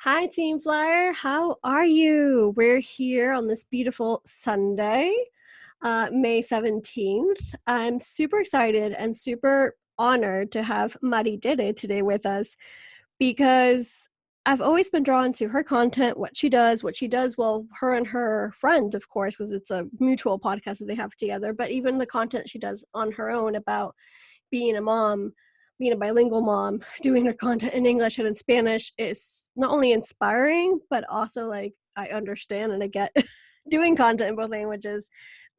Hi, Team Flyer. How are you? We're here on this beautiful Sunday, May 17th. I'm super excited and super honored to have Maritere today with us because I've always been drawn to her content, what she does, well, her and her friend, of course, because it's a mutual podcast that they have together, but even the content she does on her own about being a mom, being a bilingual mom, doing her content in English and in Spanish is not only inspiring, but also like I understand and I get doing content in both languages,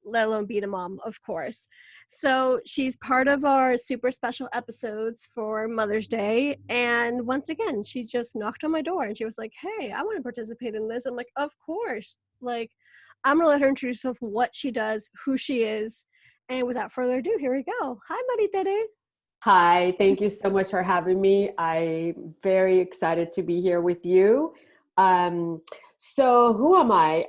let alone being a mom, of course. So she's part of our super special episodes for Mother's Day. And once again, she just knocked on my door and she was like, hey, I want to participate in this. I'm like, of course. Like, I'm going to let her introduce herself, what she does, who she is. And without further ado, here we go. Hi, Maritere. Hi, thank you so much for having me. I'm very excited to be here with you. Um, so who am I?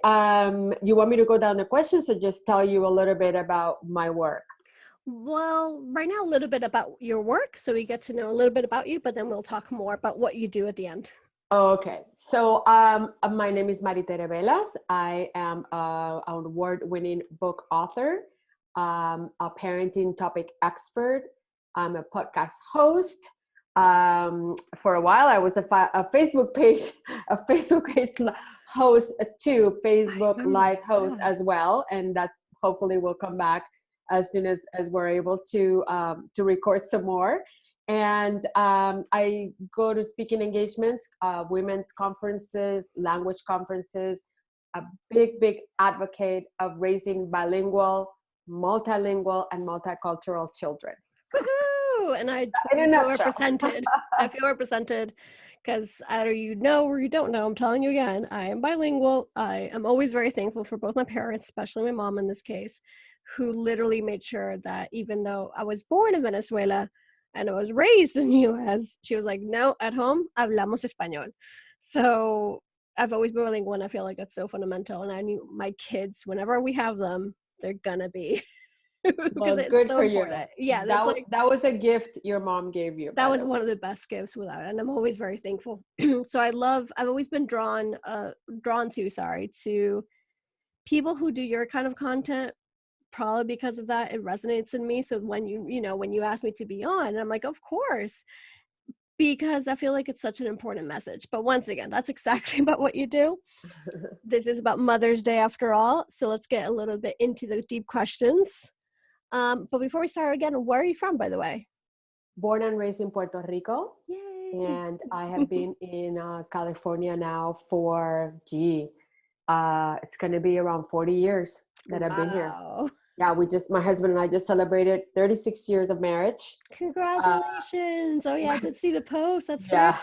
You want me to go down the questions or just tell you a little bit about my work? Well, right now, a little bit about your work, so we get to know a little bit about you, but then we'll talk more about what you do at the end. Okay, so my name is Maritere Bellas. I am an award-winning book author, a parenting topic expert. I'm a podcast host. For a while, I was a Facebook page, a Facebook page host too, I Facebook remember Live host that. as well, and that's hopefully will come back as soon as we're able to record some more. And I go to speaking engagements, women's conferences, language conferences, a big advocate of raising bilingual, multilingual, and multicultural children. Woohoo! And I In a totally feel nutshell. represented. I feel represented because either you know or you don't know. I'm telling you again, I am bilingual. I am always very thankful for both my parents, especially my mom in this case, who literally made sure that even though I was born in Venezuela and I was raised in the US, she was like, no, at home, hablamos español. So I've always been bilingual and I feel like that's so fundamental. And I knew my kids, whenever we have them, they're gonna be because Well, it's good so for you. important. Yeah, that's like That was a gift your mom gave you, that by was the way. one of the best gifts without it, and I'm always very thankful. So I've always been drawn to people who do your kind of content, probably because of that it resonates in me. So when when you ask me to be on, I'm like, of course, because I feel like it's such an important message. But once again, that's exactly about what you do. This is about Mother's Day after all, so let's get a little bit into the deep questions. But before we start again, where are you from, by the way? Born and raised in Puerto Rico, Yay. and I have been in California now for, it's going to be around 40 years that I've been here. Wow. Yeah, my husband and I just celebrated 36 years of marriage. Uh, Congratulations. Oh yeah, I did see the post. That's right. yeah,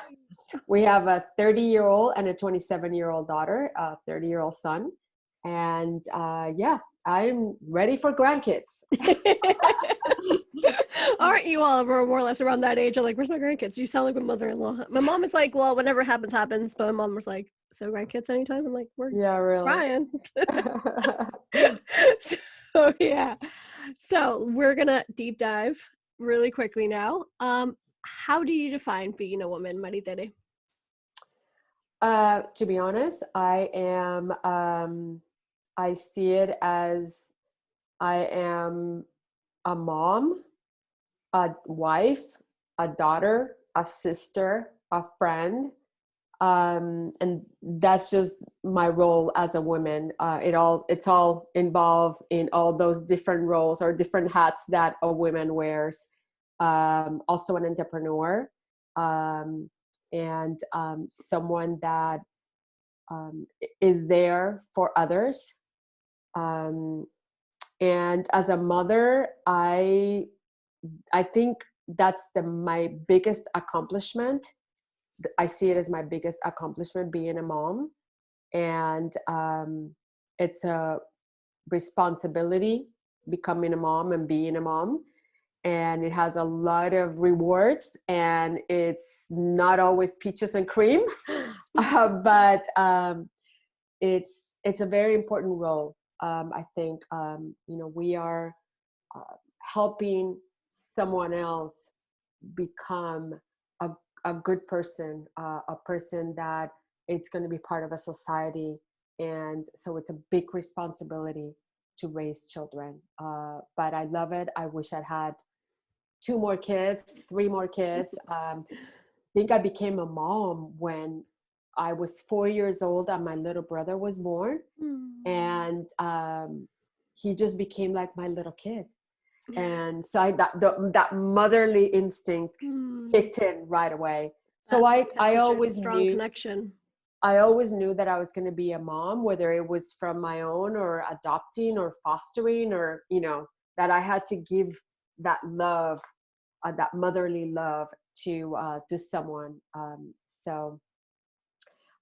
we have a 30-year-old and a 27-year-old daughter, a 30-year-old son. And yeah, I'm ready for grandkids. Aren't you all more or less around that age? I'm like, where's my grandkids? You sound like my mother-in-law. My mom is like, well, whatever happens, happens. But my mom was like, so grandkids anytime? I'm like, we're Yeah, really. trying. So yeah. So we're gonna deep dive really quickly now. How do you define being a woman, Maritere? To be honest, I see it as I am a mom, a wife, a daughter, a sister, a friend. And that's just my role as a woman. It's all involved in all those different roles or different hats that a woman wears. Also an entrepreneur, um, and someone that is there for others. Um, and as a mother, I think that's my biggest accomplishment. I see it as my biggest accomplishment being a mom, and it's a responsibility becoming a mom and being a mom, and it has a lot of rewards, and it's not always peaches and cream, but it's a very important role. I think we are helping someone else become a, a good person, a person that it's going to be part of a society. And so it's a big responsibility to raise children. But I love it. I wish I'd had 2 more kids, 3 more kids. I think I became a mom when I was 4 years old and my little brother was born. And he just became like my little kid. And so that motherly instinct kicked in right away. So I such a always strong knew, connection. I always knew that I was going to be a mom, whether it was from my own or adopting or fostering, or, that I had to give that love, that motherly love to someone. So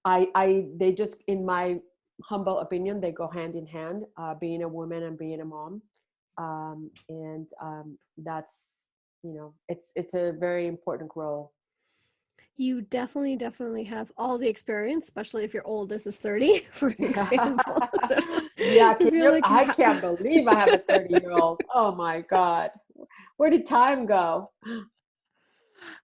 they just, in my humble opinion, they go hand in hand, being a woman and being a mom. And that's, it's a very important role. You definitely have all the experience, especially if your oldest is 30, for example. So Yeah, I feel like I can't believe I have a 30-year-old. Oh my God. Where did time go?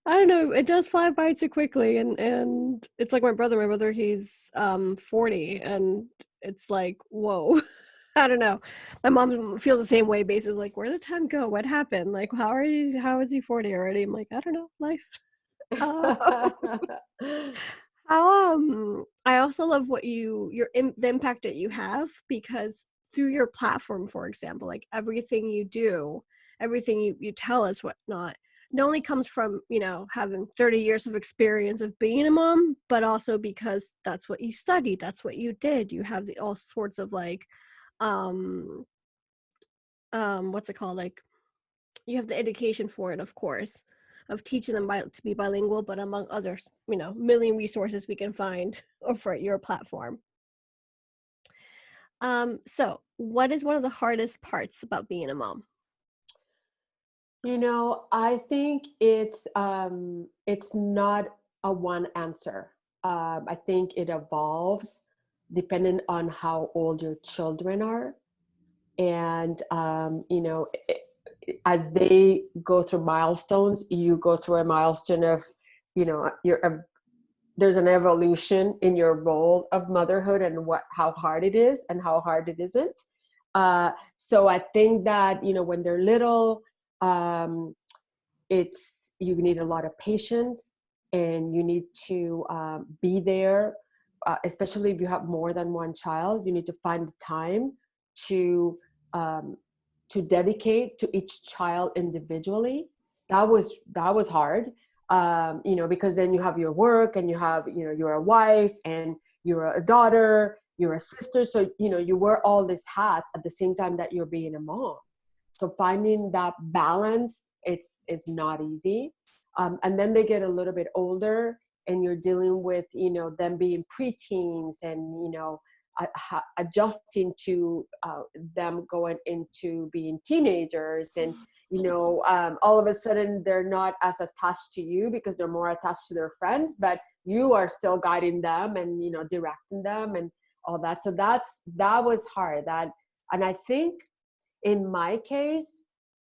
I don't know, it does fly by too quickly, and it's like my brother. My brother, he's 40, and it's like, whoa. I don't know. My mom feels the same way, basically, like, where did time go? What happened? Like, how is he 40 already? I'm like, I don't know, life. Uh, I also love what the impact that you have, because through your platform, for example, like everything you do, everything you tell us, whatnot, not only comes from, having 30 years of experience of being a mom, but also because that's what you studied, that's what you did. You have all sorts of like, um, what's it called? Like, you have the education for it, of course, of teaching them to be bilingual, but among others, million resources we can find over at your platform. So what is one of the hardest parts about being a mom? I think it's not a one answer. I think it evolves depending on how old your children are. And as they go through milestones, you go through a milestone of, there's an evolution in your role of motherhood, and how hard it is and how hard it isn't. So I think that, when they're little, um, you need a lot of patience, and you need to be there, especially if you have more than one child. You need to find the time to um, dedicate to each child individually. That was hard, because then you have your work, and you have, you're a wife, and you're a daughter, you're a sister, so you wear all these hats at the same time that you're being a mom. So finding that balance, it's not easy. And then they get a little bit older, and you're dealing with, them being preteens, and, adjusting to them going into being teenagers. And, all of a sudden they're not as attached to you, because they're more attached to their friends, but you are still guiding them and, directing them and all that. So that was hard. And I think in my case,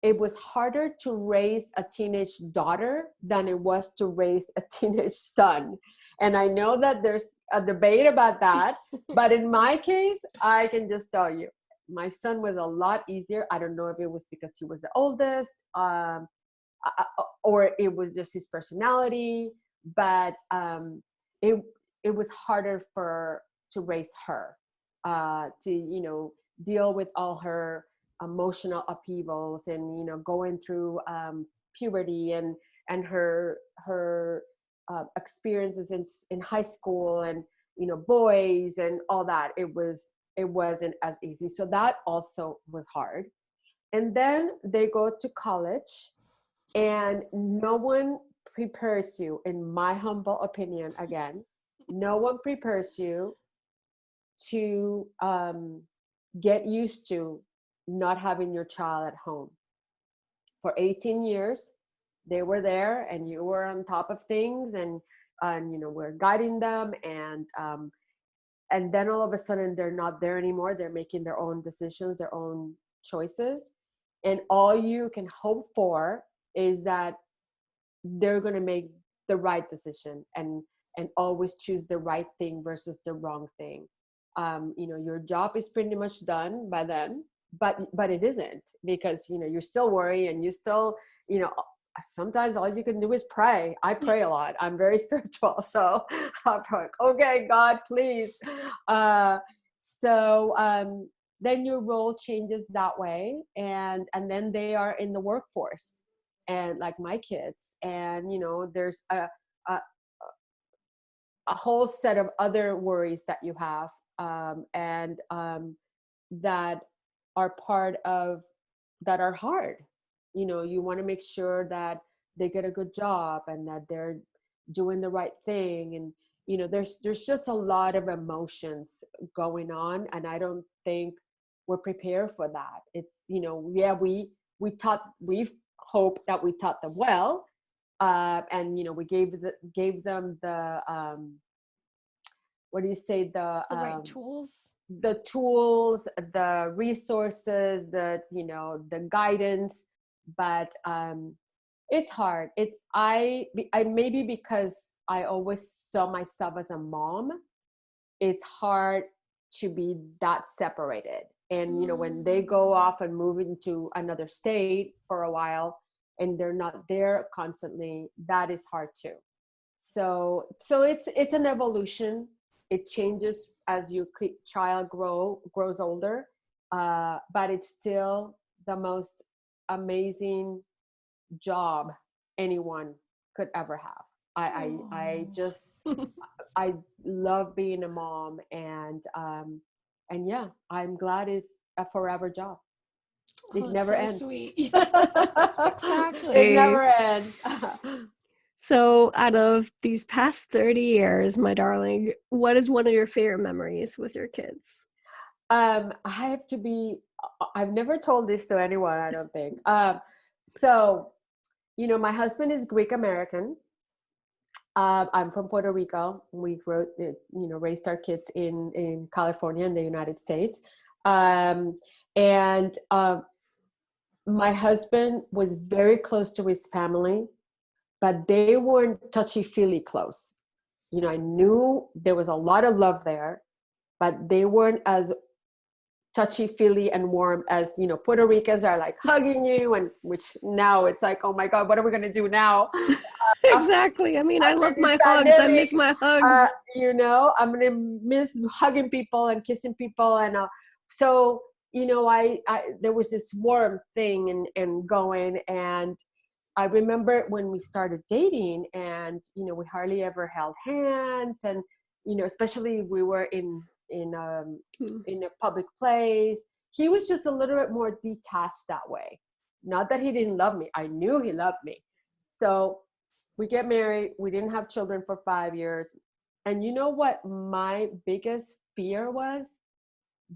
it was harder to raise a teenage daughter than it was to raise a teenage son. And I know that there's a debate about that, but in my case, I can just tell you, my son was a lot easier. I don't know if it was because he was the oldest, or it was just his personality, but it it was harder to raise her, to deal with all her emotional upheavals, and going through puberty, and her experiences in high school, and boys and all that. It wasn't as easy, so that also was hard. And then they go to college, and no one prepares you, in my humble opinion, again, no one prepares you to get used to not having your child at home. For 18 years, they were there, and you were on top of things, and we're guiding them, and then all of a sudden they're not there anymore. They're making their own decisions, their own choices, and all you can hope for is that they're going to make the right decision, and and always choose the right thing versus the wrong thing. Your job is pretty much done by then, but it isn't, because you're still worrying, and you still, you know sometimes all you can do is pray. I pray a lot. I'm very spiritual, so I'm like, okay, God, please. uh so then your role changes that way, and then they are in the workforce, and like my kids, and there's a a whole set of other worries that you have, and that are part of that are hard. You want to make sure that they get a good job, and that they're doing the right thing, and there's just a lot of emotions going on, and I don't think we're prepared for that. It's yeah, we've hoped that we taught them well, and we gave them the what do you say, The right tools. the tools, the resources, the guidance, but it's hard. I maybe because I always saw myself as a mom, it's hard to be that separated. And when they go off and move into another state for a while, and they're not there constantly, that is hard too. So it's an evolution. It changes as your child grows older, but it's still the most amazing job anyone could ever have. I just I love being a mom, and yeah, I'm glad it's a forever job. Oh, It it's never so ends. sweet. It Exactly. never ends. So, out of these past 30 years, my darling, what is one of your favorite memories with your kids? I have to be, I've never told this to anyone, I don't think. So, my husband is Greek American. I'm from Puerto Rico. We raised our kids in California, in the United States. And my husband was very close to his family, but they weren't touchy-feely close. I knew there was a lot of love there, but they weren't as touchy-feely and warm as Puerto Ricans are, like hugging you, and which now it's like, oh my God, what are we going to do now Exactly. I mean, I after love this my hugs. I pandemic? miss my hugs. I'm going to miss hugging people and kissing people, and so I there was this warm thing and going. And I remember when we started dating, and we hardly ever held hands, and especially we were in a public place. He was just a little bit more detached that way. Not that he didn't love me. I knew he loved me. So we get married. We didn't have children for 5 years. And you know what my biggest fear was?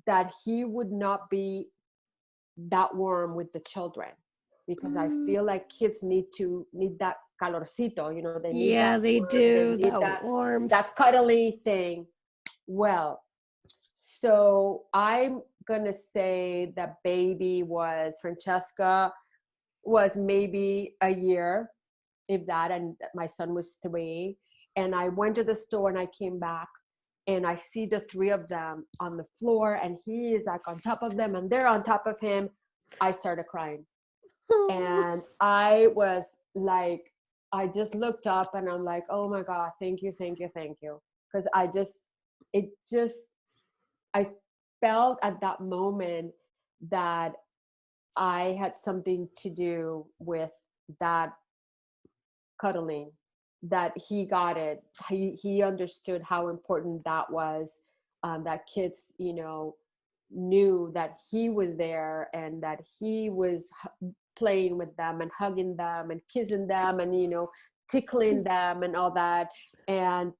That he would not be that warm with the children, because I Mm, feel like kids need that calorcito. They need that yeah, they warmth. They do. need That that warmth. cuddly thing. Well, so I'm gonna say that baby was Francesca was maybe a year, if that, and my son was 3. And I went to the store and I came back, and I see the 3 of them on the floor, and he is like on top of them and they're on top of him. I started crying, and I was like, I just looked up and I'm like, oh my God, thank you, thank you, thank you. Because it just, I felt at that moment that I had something to do with that cuddling, that he got it. He understood how important that was, that kids, knew that he was there, and that he was playing with them and hugging them and kissing them, and tickling them and all that. And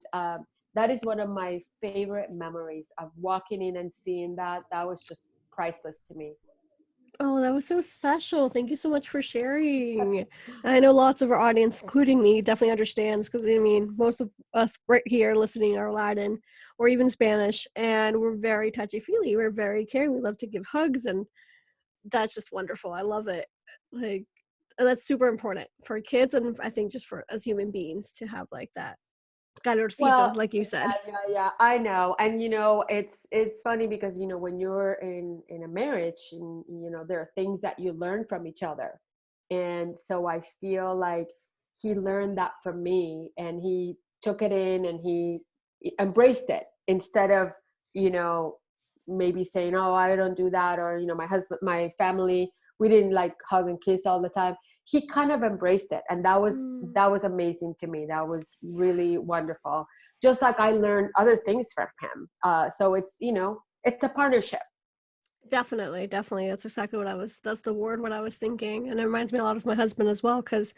that is one of my favorite memories of walking in and seeing that. That was just priceless to me. Oh, that was so special. Thank you so much for sharing. I know lots of our audience, including me, definitely understands, because I mean, most of us right here listening are Latin or even Spanish, and we're very touchy-feely. We're very caring. We love to give hugs, and that's just wonderful. I love it. Like, and that's super important for kids, and I think just for as human beings to have like that. calorcito, Well, like you said. yeah, I know. And it's funny because when you're in a marriage, and there are things that you learn from each other. And so I feel like he learned that from me, and he took it in, and he embraced it, instead of you know maybe saying, oh, I don't do that, or my husband, my family, we didn't like hug and kiss all the time. He kind of embraced it, and that was Mm, that was amazing to me. That was really wonderful. Just like I learned other things from him. So it's a partnership. definitely, definitely. That's exactly that's the word what I was thinking. And it reminds me a lot of my husband as well, because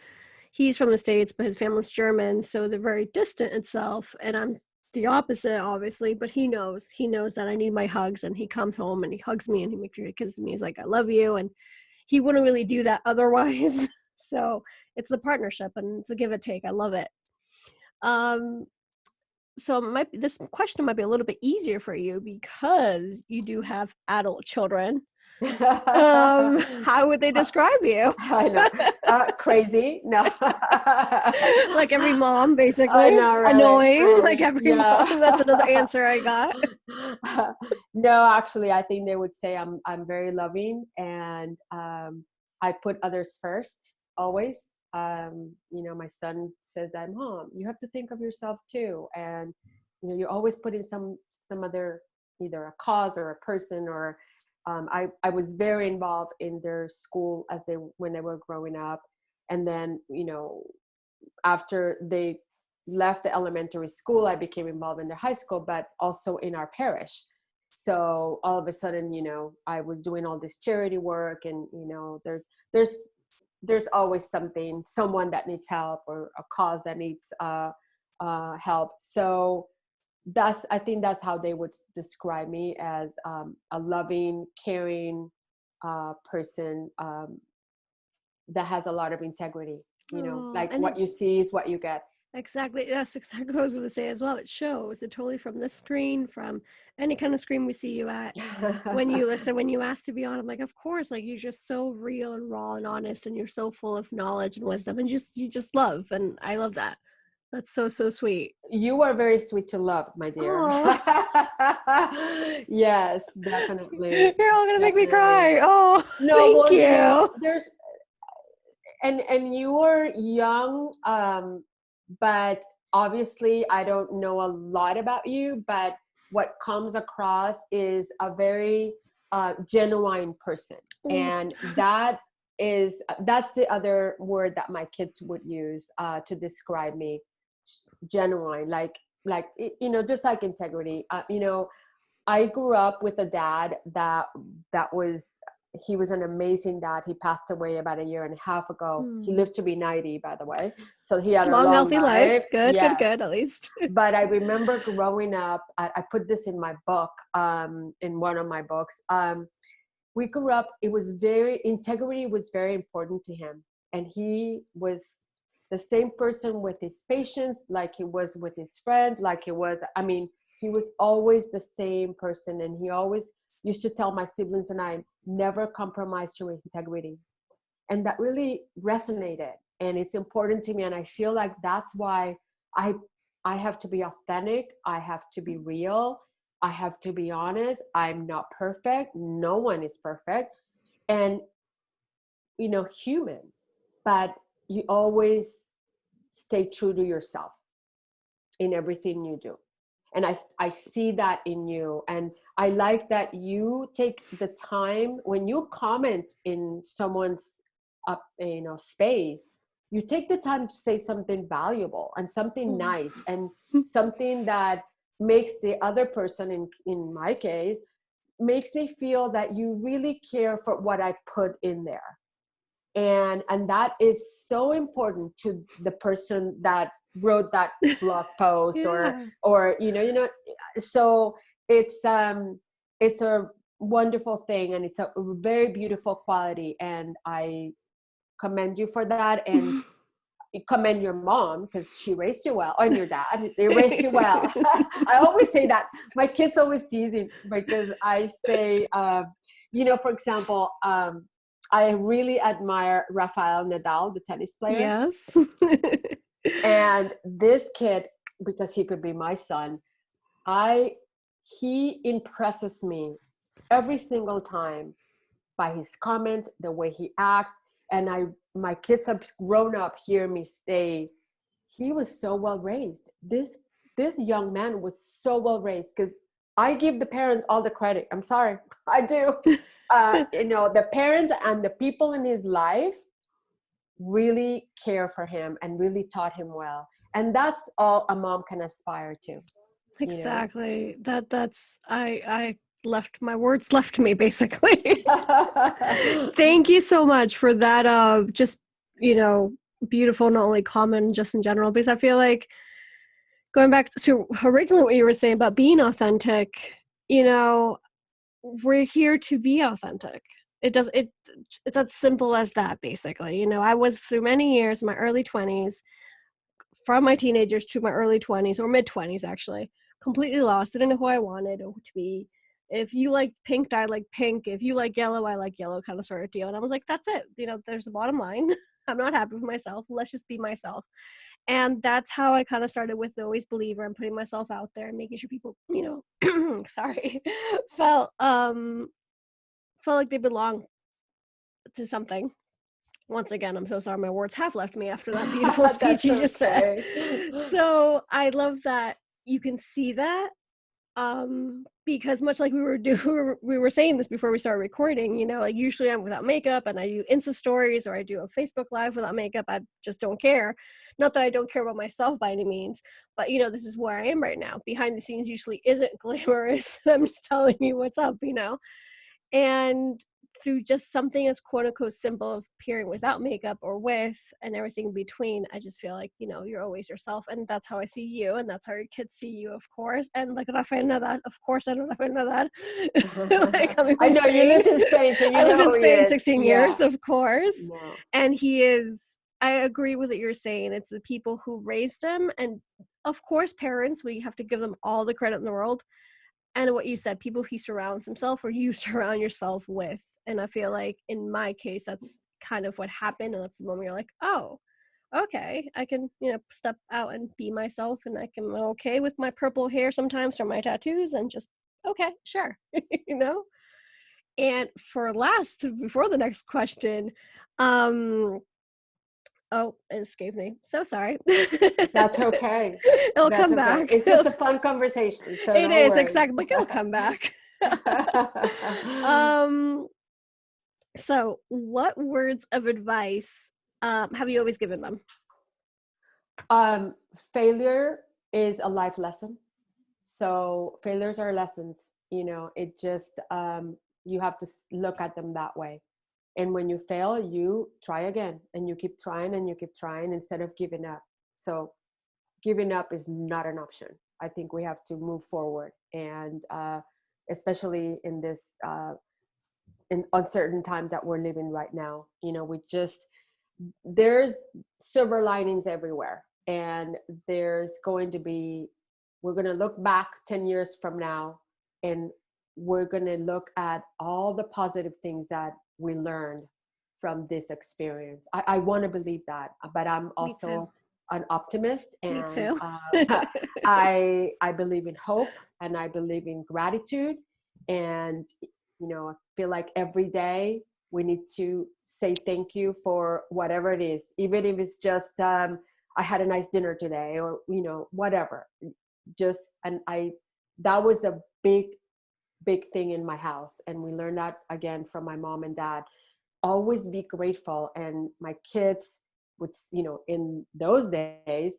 he's from the States, but his family's German, so they're very distant itself. And I'm the opposite, obviously, but he knows that I need my hugs, and he comes home and he hugs me and he makes sure he kisses me. He's like, I love you. And he wouldn't really do that otherwise. So it's the partnership and it's a give and take. I love it. Um, so this question might be a little bit easier for you because you do have adult children. How would they describe you? I know. Crazy. No. Like every mom, I basically. know, Annoying, like really. every Yeah. mom. That's another answer I got. No, actually, I think they would say I'm very loving, and I put others first always. My son says that, Mom, you have to think of yourself too, and you're always putting some other, either a cause or a person, or I was very involved in their school when they were growing up. And then after they left the elementary school, I became involved in the high school, but also in our parish. So all of a sudden, I was doing all this charity work, and there's there's always someone that needs help, or a cause that needs help. So I think that's how they would describe me, as a loving, caring person, that has a lot of integrity. Oh, Like, and what you see is what you get. exactly. That's exactly what I was going to say as well. It shows it totally from this screen, from any kind of screen we see you at. When you listen, when you ask to be on, I'm like, of course, like you're just so real and raw and honest, and you're so full of knowledge and wisdom, and you just love, and I love that. That's so so sweet. You are very sweet to love, my dear. Oh, Yes, definitely. you're all gonna make me Definitely. cry. Oh, No, thank well, you. there's and you are young, but obviously I don't know a lot about you, but what comes across is a very genuine person. Oh, And that's the other word that my kids would use to describe me. Genuine, like just like integrity. I grew up with a dad that was he was an amazing dad. He passed away about a year and a half ago. He hmm. lived to be 90, by the way. So he had a Long, long healthy life. life. Good, good, Yes. good. At least. But I remember growing up, I put this in my book, in one of my books. We grew up, integrity was very important to him. And he was the same person with his patients, like he was with his friends, he was always the same person. And he always used to tell my siblings and I, never compromise your integrity. And that really resonated. And it's important to me. And I feel like that's why I I have to be authentic. I have to be real. I have to be honest. I'm not perfect. No one is perfect. And human. But you always stay true to yourself in everything you do. And I see that in you. And I like that you take the time when you comment in someone's space. You take the time to say something valuable and something Oh. nice, and something that makes the other person, in my case, makes me feel that you really care for what I put in there. And that is so important to the person that wrote that blog post, or Yeah. so it's a wonderful thing, and it's a very beautiful quality, and I commend you for that. And commend your mom, because she raised you well, and your dad, they raised you well. I always say that. My kids always teasing, because I say, for example, I really admire Rafael Nadal, the tennis player. Yes. And this kid because he could be my son. He impresses me every single time by his comments, the way he acts. And my kids have grown up hearing me say, he was so well raised. This young man was so well raised, because I give the parents all the credit. I'm sorry, I do. The parents and the people in his life really care for him and really taught him well. And that's all a mom can aspire to, you know? Exactly. That's I left my words left me basically. Thank you so much for that just, beautiful, not only common, just in general, because I feel like going back to originally what you were saying about being authentic, we're here to be authentic. It's that simple as that, basically. I was through many years, my early 20s, from my teenagers to my early 20s or mid 20s, actually, completely lost. Didn't know who I wanted to be. If you like pink, I like pink. If you like yellow, I like yellow, kind of sort of deal. And I was like, that's it. There's the bottom line. I'm not happy with myself. Let's just be myself. And that's how I kind of started with the always believer and putting myself out there and making sure people, sorry, felt like they belong to something. Once again, I'm so sorry, my words have left me after that beautiful speech That's you just said. okay. So I love that you can see that, because much like we were saying this before we started recording, like usually I'm without makeup and I do Insta stories or I do a Facebook Live without makeup. I just don't care. Not that I don't care about myself by any means, but this is where I am right now. Behind the scenes usually isn't glamorous. I'm just telling you what's up, and through just something as quote unquote simple of appearing without makeup or with and everything in between, I just feel like, you're always yourself. And that's how I see you. And that's how your kids see you, of course. And like Rafael that, of course, I know Rafael that. Like coming I from know you Spain. lived in Spain, so you I lived know in who he Spain is. 16 Yeah. years, of course. No. And he is, I agree with what you're saying. It's the people who raised him. And of course, parents, we have to give them all the credit in the world. And what you said, people he surrounds himself or you surround yourself with. And I feel like in my case, that's kind of what happened. And that's the moment you're like, oh, okay, I can, step out and be myself, and I can be okay with my purple hair sometimes from my tattoos, and just, okay, sure, And before the next question, oh, it escaped me. So sorry. That's okay. It'll That's come okay. back. It's just a fun conversation, so It no is, worries. exactly. Like, it'll come back. um So, what words of advice have you always given them? Um, Failure is a life lesson. So failures are lessons. It just you have to look at them that way. And when you fail, you try again, and you keep trying and you keep trying instead of giving up. So giving up is not an option. I think we have to move forward, and especially in this in uncertain times that we're living right now. There's silver linings everywhere, and we're going to look back 10 years from now, and we're going to look at all the positive things that we learned from this experience. I want to believe that, but I'm Me too. also an optimist, Me and too. I believe in hope, and I believe in gratitude. And I feel like every day we need to say thank you for whatever it is, even if it's just I had a nice dinner today, or whatever. Just and I That was a big thing in my house, and we learned that again from my mom and dad. Always be grateful. And my kids would, in those days,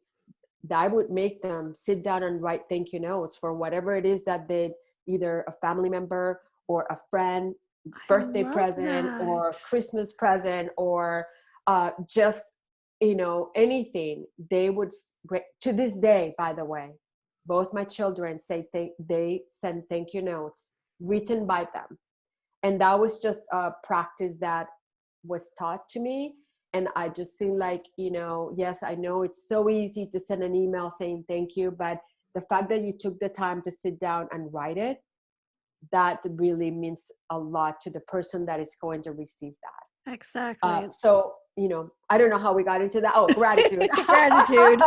I would make them sit down and write thank you notes for whatever it is that they, either a family member or a friend, I birthday love present or that. Christmas present, or just anything. They would, to this day, by the way, both my children they send thank you notes written by them. And that was just a practice that was taught to me. And I just feel like, yes, I know it's so easy to send an email saying thank you, but the fact that you took the time to sit down and write it, that really means a lot to the person that is going to receive that. Exactly. So I don't know how we got into that. Oh, gratitude. Gratitude.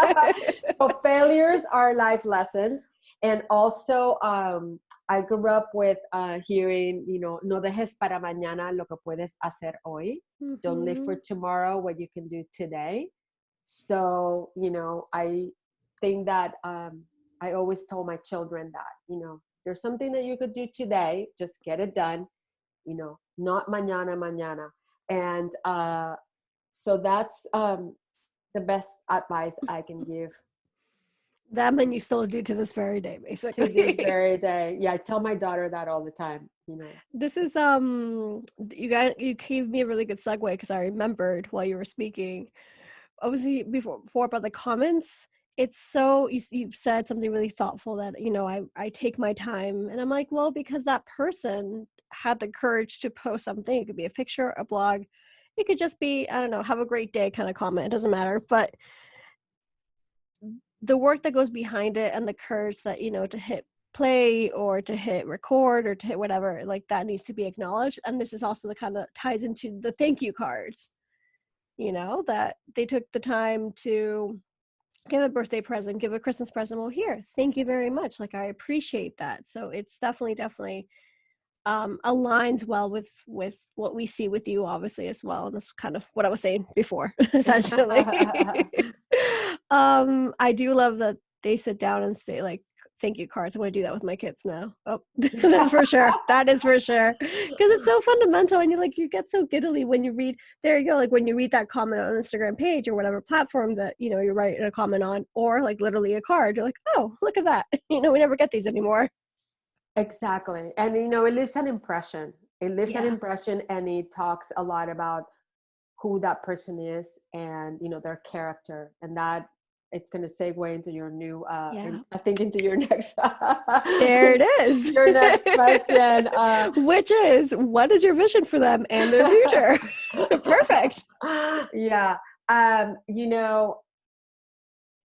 So failures are life lessons. And also, I grew up with hearing, no dejes para mañana lo que puedes hacer hoy. Don't live for tomorrow what you can do today. So, I think that I always told my children that, there's something that you could do today, just get it done, not mañana, mañana. And so that's the best advice I can give. That meant you still do to this very day, To this basically. very day. Yeah, I tell my daughter that all the time, This is you gave me a really good segue because I remembered while you were speaking. Obviously before about the comments, it's so you said something really thoughtful that I take my time, and I'm like, well, because that person had the courage to post something. It could be a picture, a blog, it could just be, I don't know, have a great day kind of comment. It doesn't matter, but the work that goes behind it and the courage that to hit play or to hit record or to hit whatever, like, that needs to be acknowledged. And this is also the kind of ties into the thank you cards, that they took the time to give a birthday present, give a Christmas present. Well, here, thank you very much, like, I appreciate that. So it's definitely aligns well with what we see with you, obviously, as well. And that's kind of what I was saying before, essentially. I do love that they sit down and say, like, thank you cards. I want to do that with my kids now. Oh, that's for sure. That is for sure. Because it's so fundamental, and you get so giddily when you read. There you go. Like, when you read that comment on an Instagram page or whatever platform that you're writing a comment on, or like literally a card. You're like, oh, look at that. We never get these anymore. Exactly. And, it leaves an impression. It leaves an Yeah. impression, and it talks a lot about who that person is and, their character. And that it's going to segue into your new, Yeah. I think into your next, There it is. your next question. Which is, what is your vision for them and their future? Perfect. Yeah.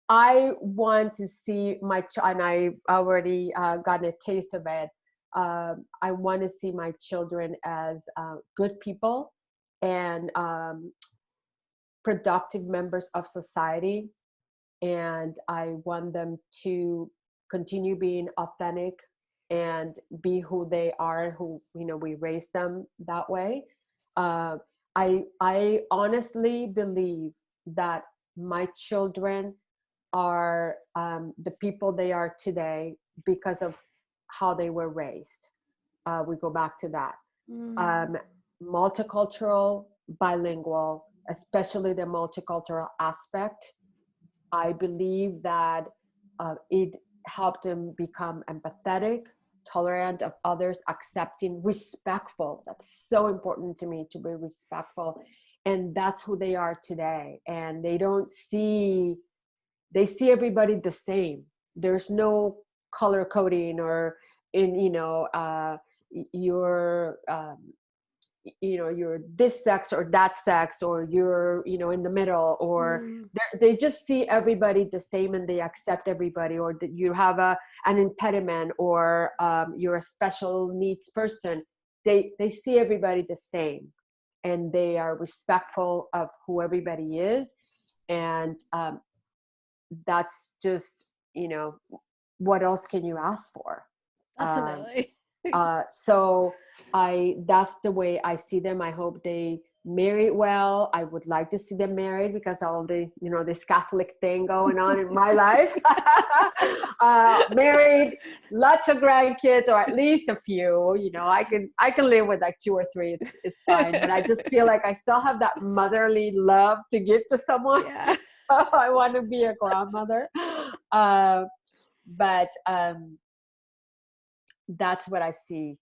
I want to see and I already gotten a taste of it. I want to see my children as good people and productive members of society. And I want them to continue being authentic and be who they are, who, we raised them that way. Uh, I honestly believe that my children are the people they are today because of how they were raised. We go back to that. Multicultural, bilingual, especially the multicultural aspect. I believe that it helped them become empathetic, tolerant of others, accepting, respectful. That's so important to me, to be respectful. And that's who they are today. And they see everybody the same. There's no color coding or you're you're this sex or that sex, or you're in the middle, or they just see everybody the same, and they accept everybody, or that you have an impediment, or you're a special needs person. They see everybody the same, and they are respectful of who everybody is. And that's just, what else can you ask for? Definitely. So that's the way I see them. I hope they marry well. I would like to see them married because all the, this Catholic thing going on in my life. Married, lots of grandkids, or at least a few. I can live with like 2 or 3. It's fine. But I just feel like I still have that motherly love to give to someone. Yeah. So I want to be a grandmother. But that's what I see.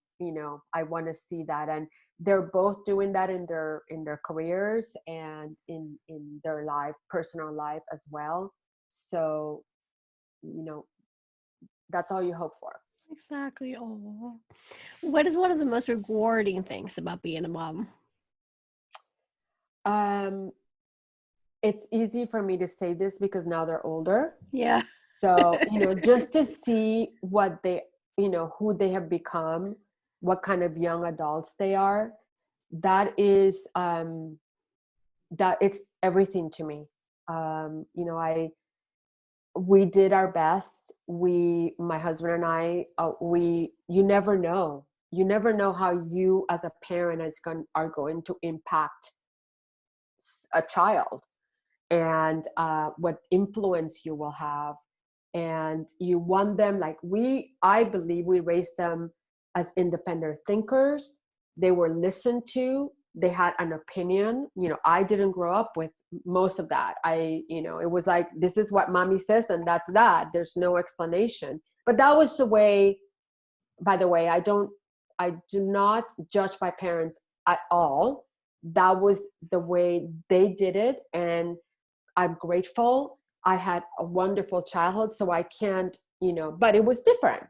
I want to see that, and they're both doing that in their careers and in their personal life as well. So, that's all you hope for. Exactly. Oh, what is one of the most rewarding things about being a mom? It's easy for me to say this because now they're older. Yeah. So, just to see what they, who they have become, what kind of young adults they are, that is that it's everything to me. We did our best. My husband and I, you never know how you as a parent are going to impact a child, and what influence you will have. And you want them, I believe we raised them as independent thinkers. They were listened to. They had an opinion. I didn't grow up with most of that. It was like, this is what mommy says, and that's that. There's no explanation. But that was the way, by the way, I do not judge my parents at all. That was the way they did it. And I'm grateful. I had a wonderful childhood, so I can't, but it was different.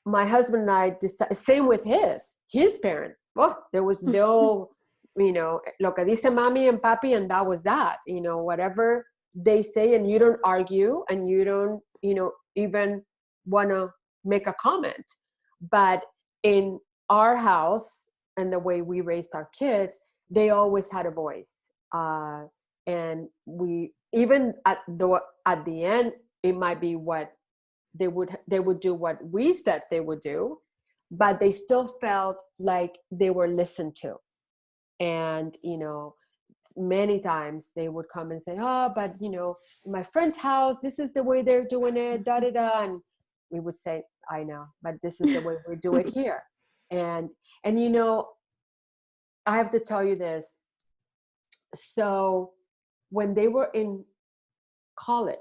My husband and I decided, same with his parent. Oh, there was no, lo que dice mami and papi, and that was that, whatever they say, and you don't argue, and you don't, even want to make a comment. But in our house and the way we raised our kids, they always had a voice. And we, even at the end, it might be what they would do what we said they would do, but they still felt like they were listened to. And many times they would come and say, oh, but in my friend's house, this is the way they're doing it, da da da. And we would say, I know, but this is the way we do it here. And I have to tell you this. So when they were in college,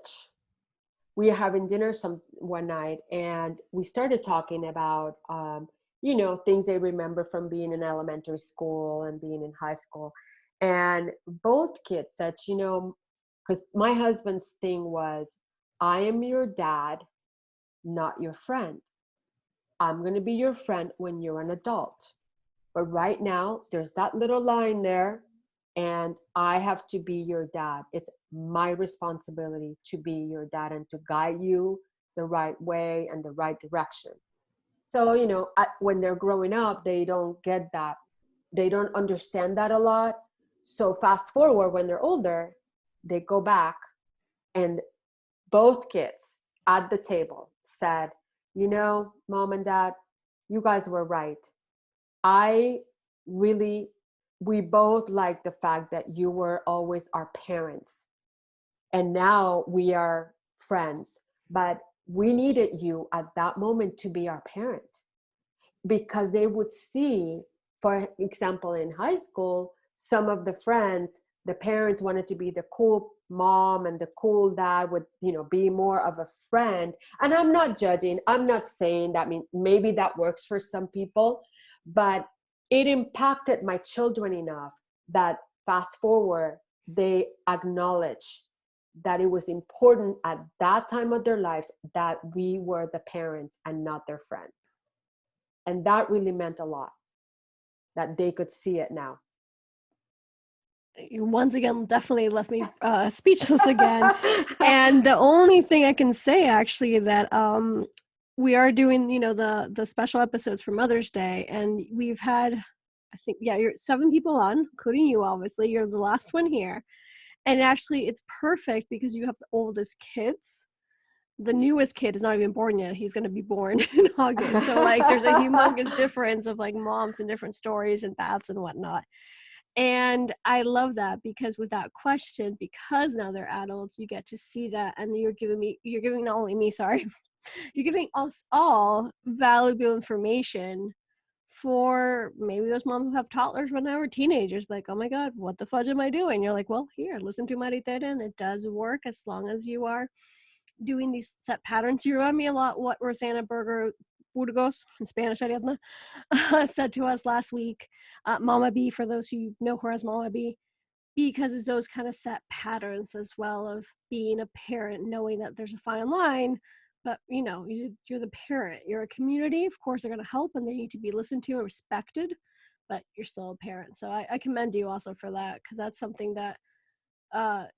we were having dinner one night, and we started talking about things they remember from being in elementary school and being in high school. And both kids said, because my husband's thing was, I am your dad, not your friend. I'm going to be your friend when you're an adult. But right now, there's that little line there, and I have to be your dad. It's my responsibility to be your dad and to guide you the right way and the right direction. So, when they're growing up, they don't get that. They don't understand that a lot. So fast forward, when they're older, they go back, and both kids at the table said, mom and dad, you guys were right. We both like the fact that you were always our parents, and now we are friends, but we needed you at that moment to be our parent. Because they would see, for example, in high school, some of the friends, the parents wanted to be the cool mom and the cool dad, would be more of a friend. And I'm not judging, I'm not saying that, maybe that works for some people, but it impacted my children enough that fast forward, they acknowledge that it was important at that time of their lives that we were the parents and not their friend. And that really meant a lot, that they could see it now. You once again definitely left me speechless again. And the only thing I can say, actually, that we are doing, the special episodes for Mother's Day, and we've had, I think, you're 7 people on, including you, obviously. You're the last one here. And actually, it's perfect because you have the oldest kids. The newest kid is not even born yet. He's going to be born in August. So, there's a humongous difference of, moms and different stories and paths and whatnot. And I love that, because with that question, because now they're adults, you get to see that, and you're giving not only me, you're giving us all valuable information for maybe those moms who have toddlers when they were teenagers, like, oh my God, what the fudge am I doing? You're like, well, here, listen to Maritere, and it does work as long as you are doing these set patterns. You remind me a lot what Rosanna Burgos, in Spanish, Ariadna, said to us last week, Mama B, for those who know her as Mama B, because it's those kind of set patterns as well of being a parent, knowing that there's a fine line, but you're the parent, you're a community. Of course, they're going to help and they need to be listened to and respected, but you're still a parent. So I commend you also for that, because that's something that a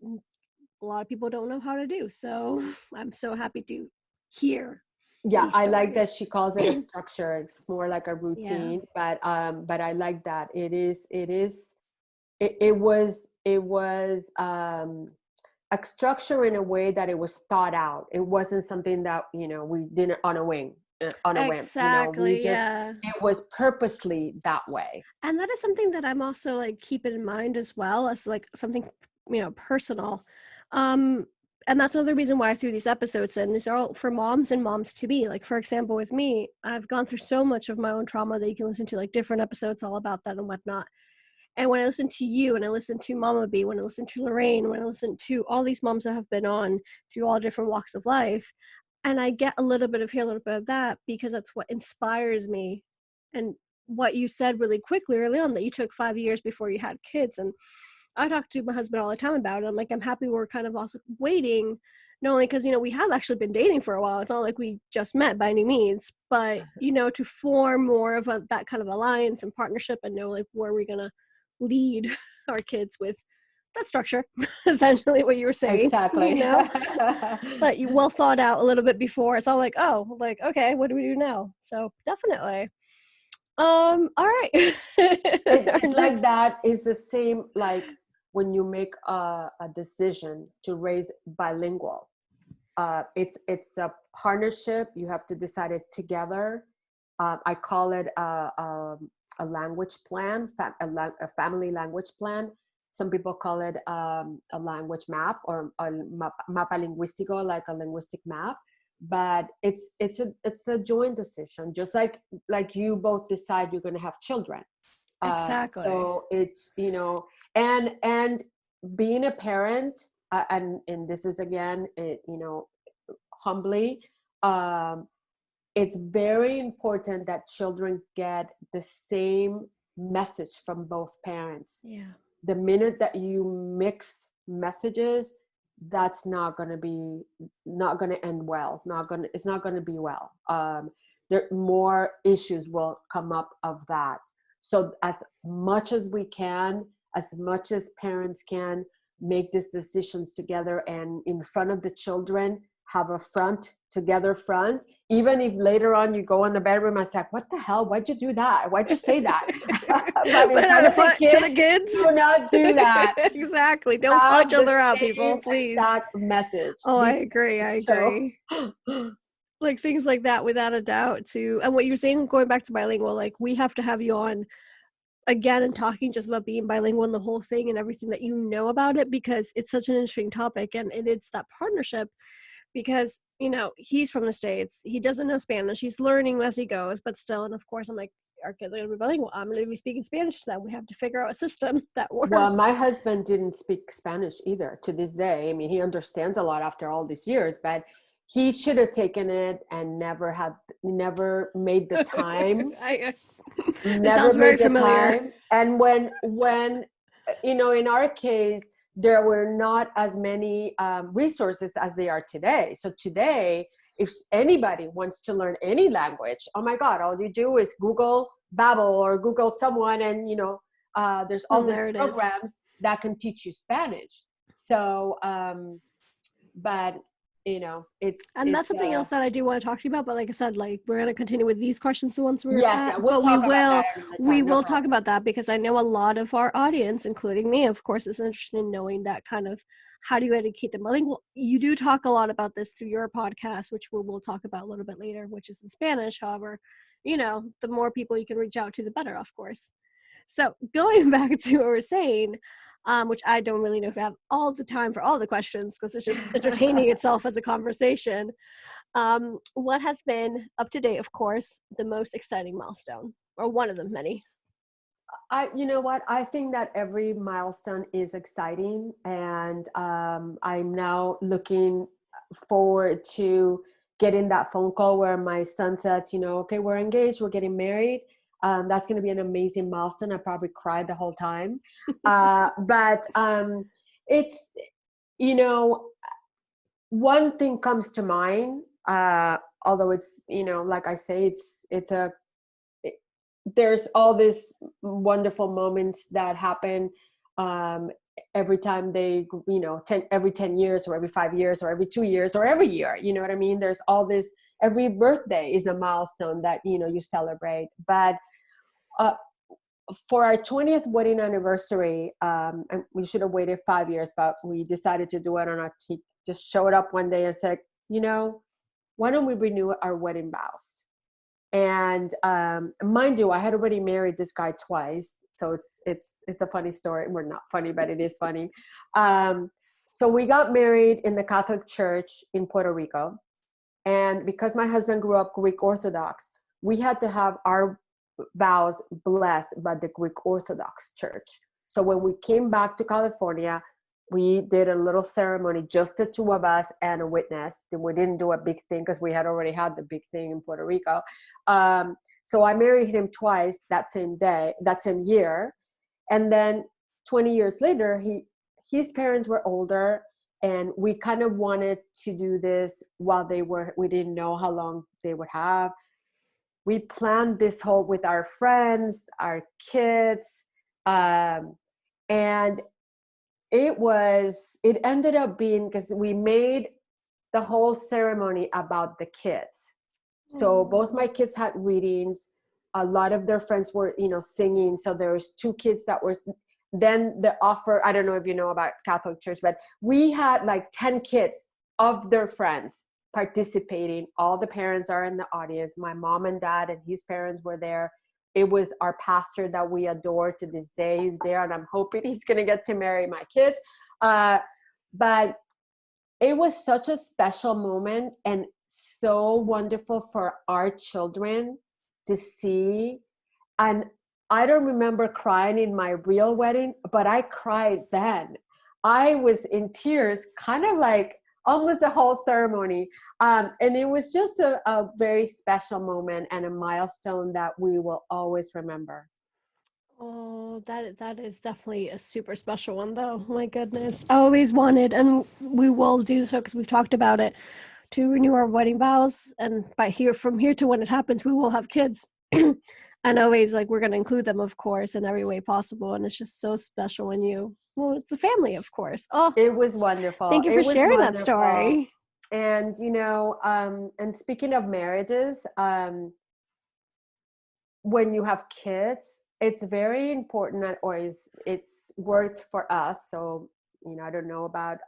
lot of people don't know how to do. So I'm so happy to hear. Yeah, I like that she calls it a structure. It's more like a routine, yeah. But I like that. It it was a structure in a way that it was thought out. It wasn't something that, we did it on a wing, on a whim. We Exactly, just, yeah. it was purposely that way. And that is something that I'm also like keeping in mind as well as like something, personal. Um, and that's another reason why I threw these episodes in. These are all for moms and moms to be. Like, for example, with me, I've gone through so much of my own trauma that you can listen to like different episodes all about that and whatnot. And when I listen to you, and I listen to Mama B, when I listen to Lorraine, when I listen to all these moms that have been on through all different walks of life, and I get a little bit of here, a little bit of that, because that's what inspires me. And what you said really quickly early on, that you took 5 years before you had kids. And I talk to my husband all the time about it. I'm like, I'm happy we're kind of also waiting, not only because, we have actually been dating for a while. It's not like we just met by any means, but, to form more of that kind of alliance and partnership and know like where we're going to lead our kids with that structure, essentially what you were saying, Exactly. but you well thought out a little bit before. It's all like, oh, like, okay, what do we do now? So definitely. All right. It's like that. It's the same like when you make a decision to raise bilingual. It's a partnership. You have to decide it together. I call it a language plan, a family language plan. Some people call it a language map, or a mapa lingüístico, like a linguistic map. But it's a joint decision, just like you both decide you're going to have children. Exactly. So it's, and being a parent, and this is again, humbly, it's very important that children get the same message from both parents. Yeah. The minute that you mix messages, that's not going to end well. It's not going to be well. There more issues will come up of that. So as much as we can, as much as parents can, make these decisions together, and in front of the children, have a front, even if later on you go in the bedroom and say, what the hell, why'd you do that, why'd you say that? But in front of the kids, do not do that. Exactly. Don't call each other out, people, please. Exact message. Oh, I agree. Like things like that, without a doubt, too. And what you were saying, going back to bilingual, like we have to have you on again and talking just about being bilingual and the whole thing and everything that you know about it, because it's such an interesting topic, and it's that partnership. Because, he's from the States. He doesn't know Spanish. He's learning as he goes, but still. And of course, I'm like, our kids are going to be bilingual. I'm going to be speaking Spanish to them. We have to figure out a system that works. Well, my husband didn't speak Spanish either to this day. I mean, he understands a lot after all these years, but he should have taken it and never made the time. It sounds very familiar. And when in our case, there were not as many resources as they are today. So today, if anybody wants to learn any language, oh my God, all you do is Google Babbel or Google someone, and there's all these programs that can teach you Spanish. So, but that's something else that I do want to talk to you about. But like I said, like we're going to continue with these questions the ones we're at. We will talk about that, because I know a lot of our audience, including me, of course, is interested in knowing that kind of how do you educate them bilingual. You do talk a lot about this through your podcast, which we'll talk about a little bit later, which is in Spanish. However, the more people you can reach out to, the better, of course. So going back to what we're saying, which I don't really know if I have all the time for all the questions, because it's just entertaining itself as a conversation. What has been, up to date, of course, the most exciting milestone, or one of them many? You know what? I think that every milestone is exciting, and I'm now looking forward to getting that phone call where my son says, okay, we're engaged, we're getting married. That's going to be an amazing milestone. I probably cried the whole time. But it's, one thing comes to mind, although it's, like I say, there's all these wonderful moments that happen every time they, every 10 years or every 5 years or every 2 years or every year, you know what I mean? There's all this, every birthday is a milestone that, you celebrate. But for our 20th wedding anniversary, and we should have waited 5 years, but we decided to do it on he just showed up one day and said, why don't we renew our wedding vows? And mind you, I had already married this guy twice, so it's a funny story. We're not funny, but it is funny. So we got married in the Catholic Church in Puerto Rico, and because my husband grew up Greek Orthodox, we had to have our vows blessed by the Greek Orthodox Church. So when we came back to California, we did a little ceremony, just the two of us and a witness. We didn't do a big thing because we had already had the big thing in Puerto Rico. So I married him twice that same year. And then 20 years later, his parents were older, and we kind of wanted to do this while we didn't know how long they would have. We planned this whole with our friends, our kids, and it ended up being, because we made the whole ceremony about the kids. So both my kids had readings. A lot of their friends were, singing. So there was 2 kids that were, then the offer, I don't know if you know about Catholic Church, but we had like 10 kids of their friends participating. All the parents are in the audience. My mom and dad and his parents were there. It was our pastor that we adore to this day. He's there, and I'm hoping he's going to get to marry my kids. But it was such a special moment and so wonderful for our children to see. And I don't remember crying in my real wedding, but I cried then. I was in tears, kind of like almost the whole ceremony. And it was just a very special moment and a milestone that we will always remember. Oh, that is definitely a super special one, though. My goodness. I always wanted, and we will do so because we've talked about it, to renew our wedding vows. And from here to when it happens, we will have kids. And always, like, we're going to include them, of course, in every way possible. And it's just so special when it's the family, of course. Oh, it was wonderful. Thank you for sharing that story. And, and speaking of marriages, when you have kids, it's very important, it's worked for us. So, I don't know about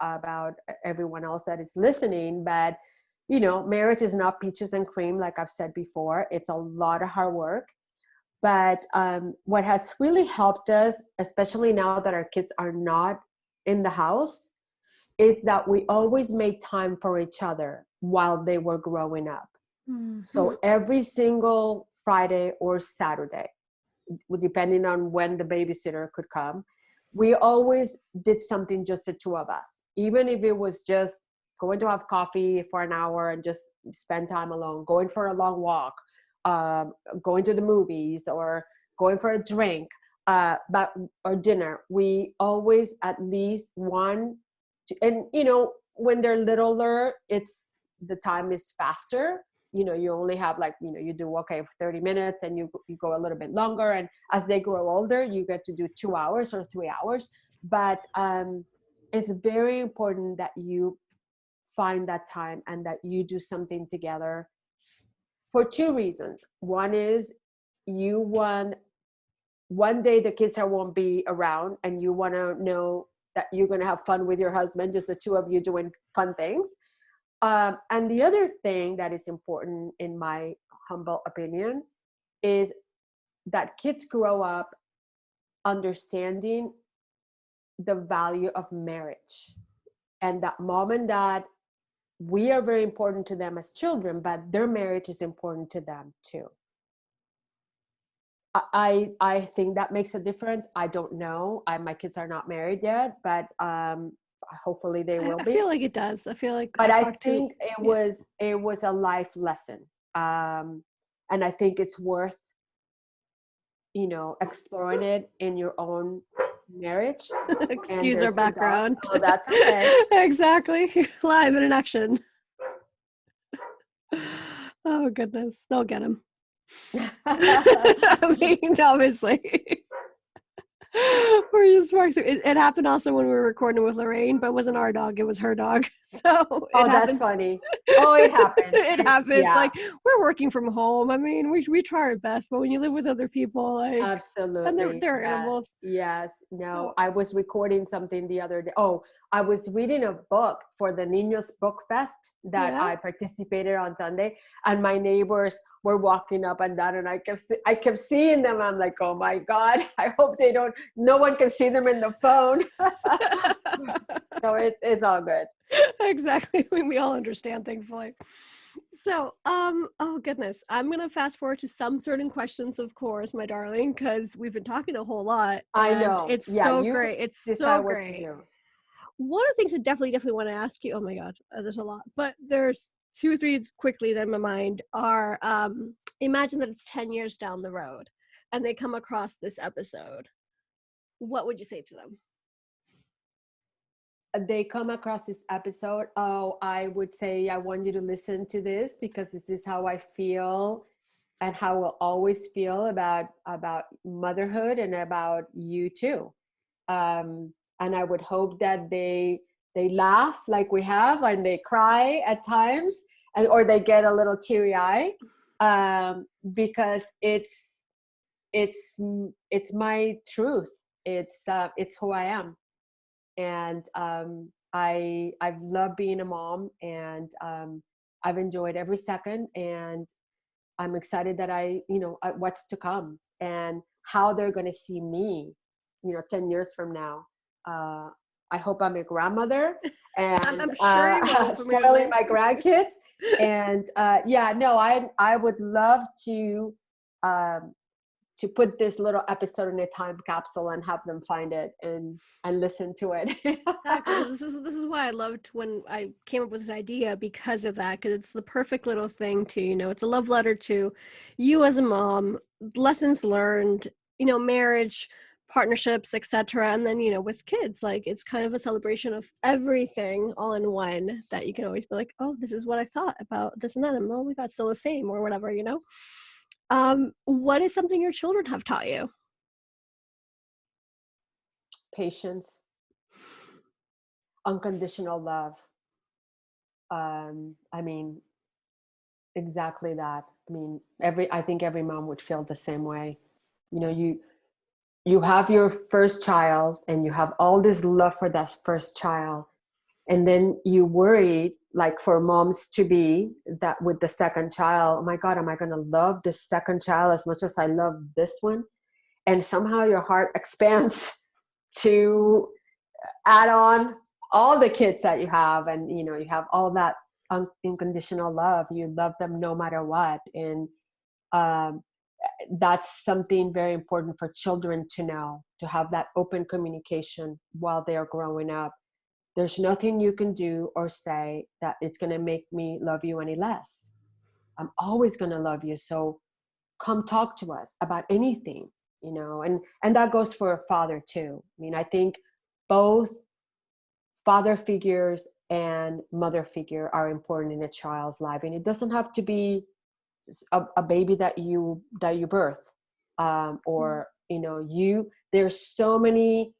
everyone else that is listening, but, marriage is not peaches and cream. Like I've said before, it's a lot of hard work. But what has really helped us, especially now that our kids are not in the house, is that we always made time for each other while they were growing up. Mm-hmm. So every single Friday or Saturday, depending on when the babysitter could come, we always did something just the two of us. Even if it was just going to have coffee for an hour and just spend time alone, going for a long walk, going to the movies, or going for a drink, or dinner. We always at least one, and when they're littler, the time is faster. You only have you do 30 minutes, and you go a little bit longer. And as they grow older, you get to do 2 hours or 3 hours. But it's very important that you find that time and that you do something together, for 2 reasons. One is you want one day the kids won't be around, and you want to know that you're going to have fun with your husband, just the 2 of you doing fun things. And the other thing that is important, in my humble opinion, is that kids grow up understanding the value of marriage, and that mom and dad, we are very important to them as children, but their marriage is important to them too. I think that makes a difference. I don't know. My kids are not married yet, but hopefully they will be. I feel like it does. But I think it was a life lesson, and I think it's worth exploring it in your own marriage. Excuse our background. Oh, that's okay. Exactly. Live and in action. Oh goodness, they'll get him. I mean, obviously. We're just walking through. It happened also when we were recording with Lorraine, but it wasn't our dog, it was her dog. So it Oh, that's happens. funny. Oh, it happens. It It's happens. yeah, Like, we're working from home. I mean, we try our best, but when you live with other people, like, and absolutely. they're Yes. animals. Yes. So No, I was recording something the other day. Oh, I was reading a book for the Niños Book Fest that yeah. I participated on Sunday, and my neighbors were walking up and down, and I kept seeing them. I'm like, oh my God, I hope they don't. No one can see them in the phone. So it's all good. Exactly. We all understand, thankfully. So, oh goodness, I'm gonna fast forward to some certain questions, of course, my darling, because we've been talking a whole lot, I and know. it's Yeah, so you great. It's decide so what to great. do. One of the things I definitely want to ask you. Oh my God, there's a lot, but there's two or three quickly that in my mind are. Imagine that it's 10 years down the road, and they come across this episode. What would you say to them? They come across this episode, oh, I would say I want you to listen to this because this is how I feel and how I will always feel about motherhood and about you too. And I would hope that they laugh like we have, and they cry at times, and or they get a little teary eye, because it's it's my truth. It's who I am, and I've loved being a mom, and I've enjoyed every second, and I'm excited that what's to come and how they're going to see me, 10 years from now. Uh, I hope I'm a grandmother and I'm sure you will, from your spoiling life. my grandkids. And yeah, no, I would love um, to put this little episode in a time capsule and have them find it and listen to it. Exactly, because this is why I loved when I came up with this idea, because of that, because it's the perfect little thing to, it's a love letter to you as a mom, lessons learned, marriage, partnerships, etc. And then, with kids, like, it's kind of a celebration of everything all in one, that you can always be like, oh, this is what I thought about this and that, and oh my God, it's still the same, or whatever. What is something your children have taught you? Patience, unconditional love. I mean, exactly that. I mean, I think every mom would feel the same way. You know, you have your first child and you have all this love for that first child, and then you worry, like for moms to be, that with the second child, oh my God, am I going to love the second child as much as I love this one? And somehow your heart expands to add on all the kids that you have, and you have all that unconditional love. You love them no matter what. And um, that's something very important for children to know, to have that open communication while they are growing up. There's nothing you can do or say that it's going to make me love you any less. I'm always going to love you, so come talk to us about anything. And that goes for a father too. I mean, I think both father figures and mother figure are important in a child's life, and it doesn't have to be just a baby that you birth, or there's so many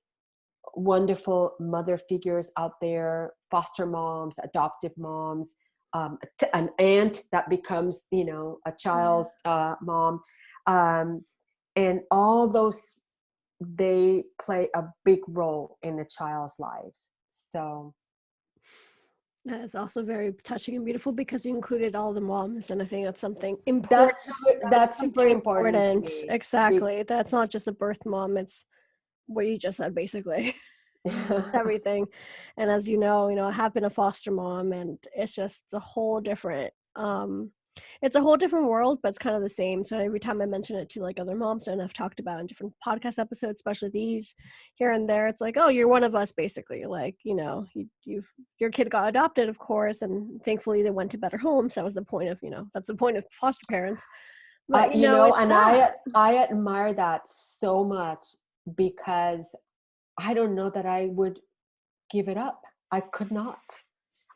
wonderful mother figures out there, foster moms, adoptive moms, an aunt that becomes a Yeah. child's mom, um, and all those, they play a big role in a child's lives. So That is also very touching and beautiful, because you included all the moms, and I think that's something important. that's That's that's super something important to important. me. Exactly. That's not just a birth mom, it's what you just said, basically. Everything. And as I have been a foster mom, and it's just a whole different it's a whole different world, but it's kind of the same. So every time I mention it to, like, other moms, and I've talked about in different podcast episodes, especially these here and there, it's like, oh, you're one of us, basically. Like, your kid got adopted, of course, and thankfully they went to better homes. That was the point of, that's the point of foster parents. But it's and yeah. I admire that so much, because I don't know that I would give it up. I could not.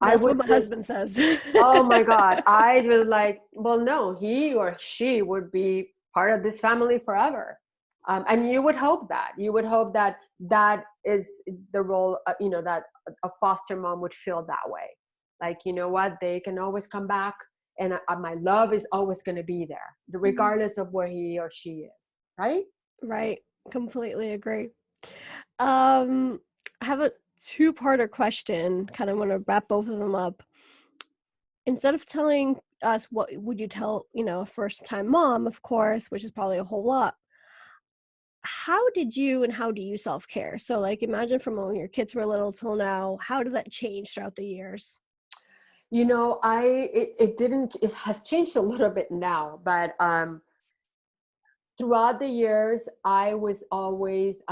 I That's what would my just, husband says. oh my God, I was like, well, no, he or she would be part of this family forever. And you would hope that that is the role, that a foster mom would feel that way. Like, you know what, they can always come back, and my love is always going to be there, Mhm. regardless of where he or she is, right? Right. Completely agree. Um, I have a two-parter question. Kind of want to wrap both of them up. Instead of telling us what would you tell, a first-time mom, of course, which is probably a whole lot. How did you and how do you self-care? So, like, imagine from when your kids were little till now, how did that change throughout the years? It didn't, it has changed a little bit now, but throughout the years, I was always,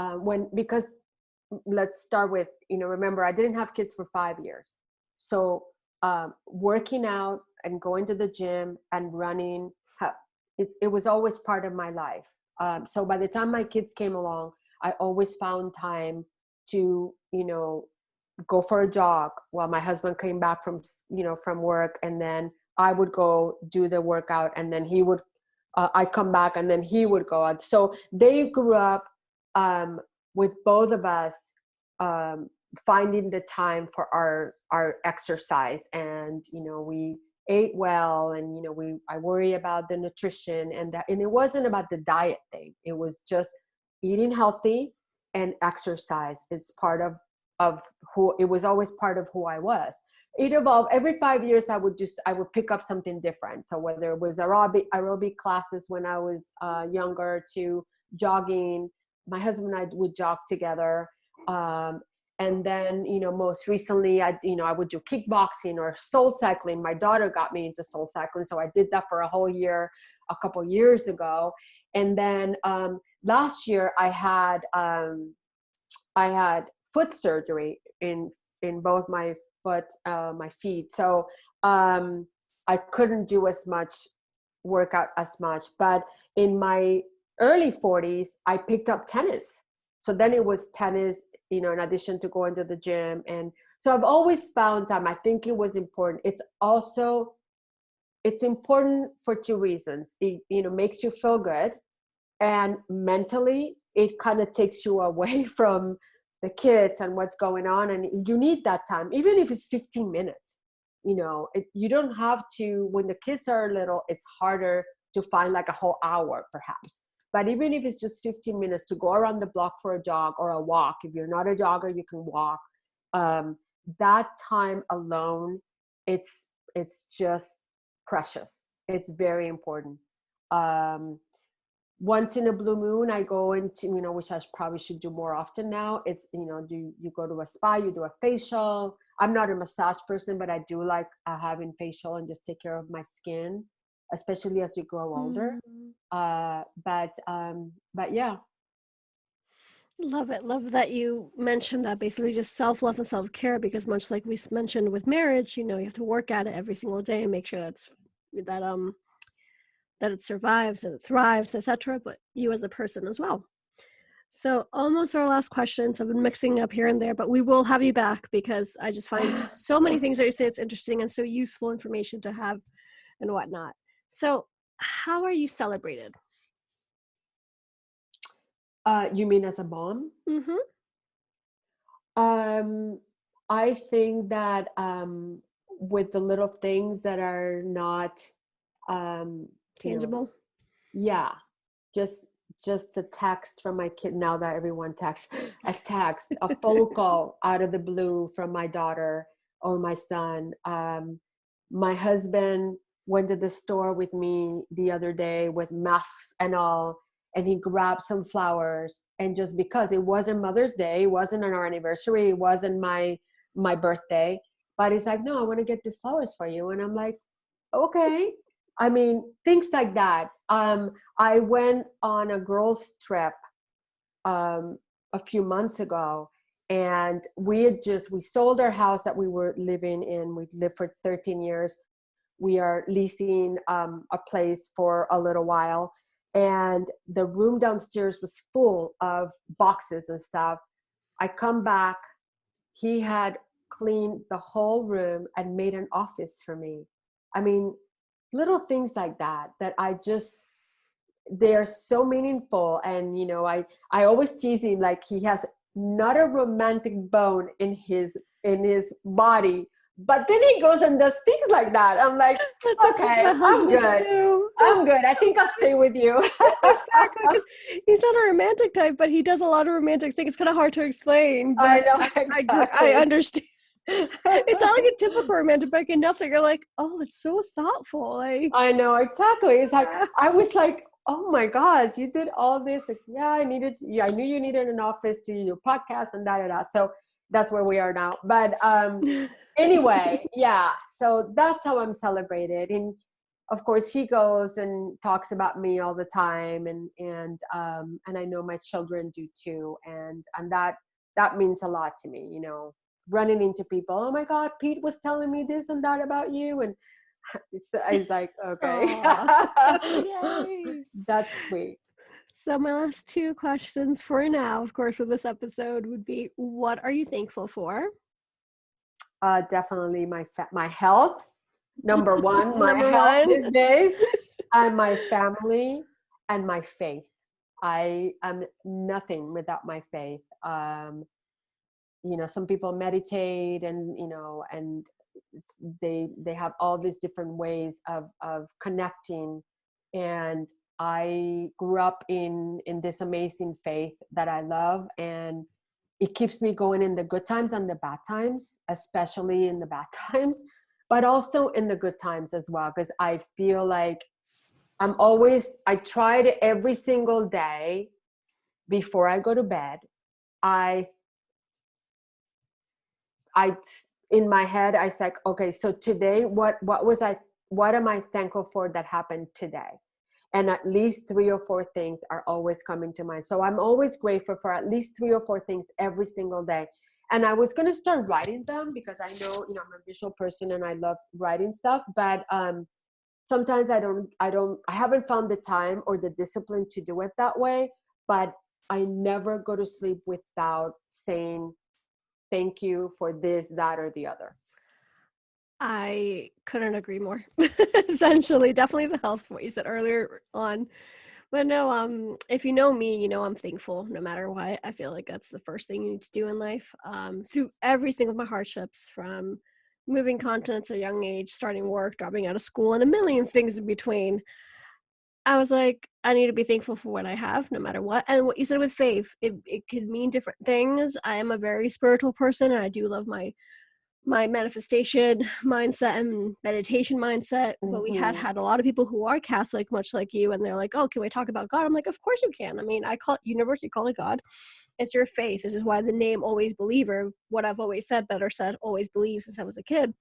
because let's start with, remember, I didn't have kids for 5 years. So working out and going to the gym and running, it was always part of my life. So by the time my kids came along, I always found time to, go for a jog while my husband came back from work. And then I would go do the workout, and then I come back, and then he would go out. So they grew up with both of us um, finding the time for our exercise. And we ate well, and I worry about the nutrition, and it wasn't about the diet thing. It was just eating healthy, and exercise is part of who. It was always part of who I was. It evolved. Every 5 years I would pick up something different. So whether it was aerobic classes when I was younger, to jogging, my husband and I would jog together. And then, most recently, I would do kickboxing or soul cycling. My daughter got me into soul cycling, so I did that for a whole year a couple years ago. And then last year I had foot surgery in both my feet. So I couldn't do as much workout as much. But in my early 40s, I picked up tennis. So then it was tennis, in addition to going to the gym. And so I've always found time. I think it was important. It's important for two reasons. It, makes you feel good, and mentally it kind of takes you away from the kids and what's going on, and you need that time, even if it's 15 minutes. You don't have to. When the kids are little, it's harder to find like a whole hour perhaps, but even if it's just 15 minutes to go around the block for a jog or a walk. If you're not a jogger, you can walk. That time alone, it's just precious. It's very important. um, Once in a blue moon, I go into, which I probably should do more often now. It's, do you go to a spa, you do a facial. I'm not a massage person, but I do like having facial and just take care of my skin, especially as you grow older. Mhm. But yeah. Love it. Love that you mentioned that, basically just self-love and self-care, because much like we mentioned with marriage, you have to work at it every single day and make sure that that it survives and it thrives, etc. But you as a person as well. So almost our last questions. I've been mixing up here and there, but we will have you back because I just find so many things that you say it's interesting and so useful information to have and whatnot. So how are you celebrated? You mean as a mom? Mm-hmm. Um, I think that with the little things that are not, um, you know, Tangible. yeah, just just a text from my kid. Now that everyone texts, a text, a phone call out of the blue from my daughter or my son. My husband went to the store with me the other day with masks and all, and he grabbed some flowers. And just because it wasn't Mother's Day, it wasn't on our anniversary, it wasn't my birthday, but he's like, no, I want to get these flowers for you. And I'm like, okay. I mean, things like that. I went on a girls' trip um, a few months ago, and we sold our house that we were living in. We lived for 13 years. We are leasing a place for a little while, and the room downstairs was full of boxes and stuff. I come back, he had cleaned the whole room and made an office for me. I mean, little things like that I just, they're so meaningful. And I always tease him, like, he has not a romantic bone in his body, but then he goes and does things like that. I'm like, That's okay with my okay, I'm husband good. too. I'm good. I think I'll stay with you. Exactly, because he's not a romantic type, but he does a lot of romantic things. It's kind of hard to explain, I but know, I exactly. understand. It's not like a typical romantic, but enough that you're like, oh, it's so thoughtful. Like, I know, exactly. It's like, I was like, oh my gosh, you did all this. Like, yeah, I knew you needed an office to do your podcast and da da da. So that's where we are now. But anyway, yeah. So that's how I'm celebrated. And of course, he goes and talks about me all the time, and I know my children do too. And that means a lot to me. Running into people. Oh my God, Pete was telling me this and that about you, and I was like, okay. aw. Yay. That's sweet. So my last two questions for now, of course, for this episode would be, what are you thankful for? Definitely my health. Number one, my Number health one. these days, and my family and my faith. I am nothing without my faith. Some people meditate, and they have all these different ways of connecting. And I grew up in this amazing faith that I love, and it keeps me going in the good times and the bad times, especially in the bad times, but also in the good times as well, because I feel like I try to every single day before I go to bed. I i in my head, I said, okay, so today, what am I thankful for that happened today? And at least 3 or 4 things are always coming to mind. So I'm always grateful for at least 3 or 4 things every single day. And I was going to start writing them, because I know, I'm a visual person and I love writing stuff, but sometimes I haven't found the time or the discipline to do it that way. But I never go to sleep without saying thank you for this, that, or the other. I couldn't agree more. Essentially, definitely the health, what you said earlier on. But no, if you know me, you know I'm thankful no matter what. I feel like that's the first thing you need to do in life. Through every single of my hardships, from moving continents at a young age, starting work, dropping out of school, and a million things in between, I was like, I need to be thankful for what I have, no matter what. And what you said with faith, it could mean different things. I am a very spiritual person, and I do love my manifestation mindset and meditation mindset. But we Mm-hmm. had a lot of people who are Catholic, much like you, and they're like, oh, can we talk about God? I'm like, of course you can. I mean, I call it universe, you call it God. It's your faith. This is why the name Always Believer, what I've always said, better said, always believe since I was a kid,